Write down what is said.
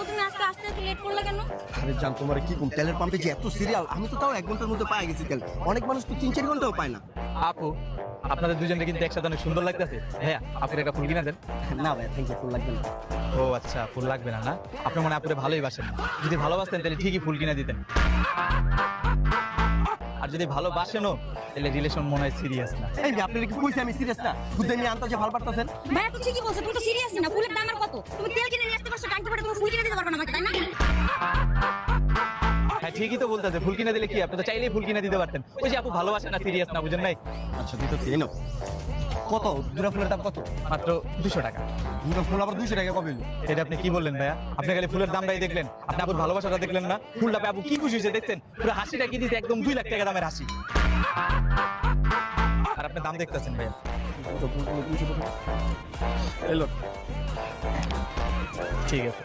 তুমি আজকে আসতে এত লেট করলে কেন? আরে জান তোমার কি কম, তেলের পাম্পে যে এত সিরিয়াল, আমি তো তাও 1 ঘন্টার মধ্যে পাই গেছি তেল। অনেক মানুষ তো 3-4 ঘন্টাও পায় না। আপু আপনাদের দুজনকে কিন্তু একসাথে অনেক সুন্দর লাগতেছে। ভাইয়া আপুর একটা ফুল কিনা দেন। না ভাই থ্যাংক ইউ, ফুল লাগবে না। ও আচ্ছা, ফুল লাগবে না না? আপনি মনে হয় আপুরে ভালোই বাসেন। যদি ভালোবাসতেন তাহলে ঠিকই ফুল কিনে দিতেন। আর যদি ভালোবাসেনও তাহলে রিলেশন মনে হয় সিরিয়াস না। এই যে আপনারা কি কইছে আমি সিরিয়াস না? বুদ্ধে নিয়ে আনতে যে ভালো পারতাছেন। ভাইয়া তো ঠিকই বলছো, তুমি তো সিরিয়াস না। ফুলের দাম আর কত? তুমি তেল কিনে নিয়ে আসতে পারছো, টাঙ্কি পড়ে তুমি ফুল কিনে দিতে পারবে না আমাকে, তাই না? হ্যাঁ ঠিকই তো বলতেছে, ফুল কিনে দিলে কি আপনি তো চাইলেই ফুল কিনে দিতে পারতেন। ওই যে আপু ভালোবাসেন না, সিরিয়াস না, বুঝেন নাই? আচ্ছা দিতেছি, এই নাও। কত দুরা ফুলের দাম কত? মাত্র 200 টাকা। দুটো ফুল আবার 200 টাকা কবে? এটা আপনি কি বললেন ভাইয়া? আপনি খালি ফুলের দামটাই দেখলেন, আপনি আপুর ভালোবাসাটা দেখলেন না? ফুলটা পেয়ে আপু কি খুশি হয়েছে দেখছেন? পুরো হাসিটা কি দিয়েছে, একদম 2 লাখ টাকা দামের হাসি। আর আপনি দাম দেখতেছেন ভাইয়া। এলো। ঠিক আছে।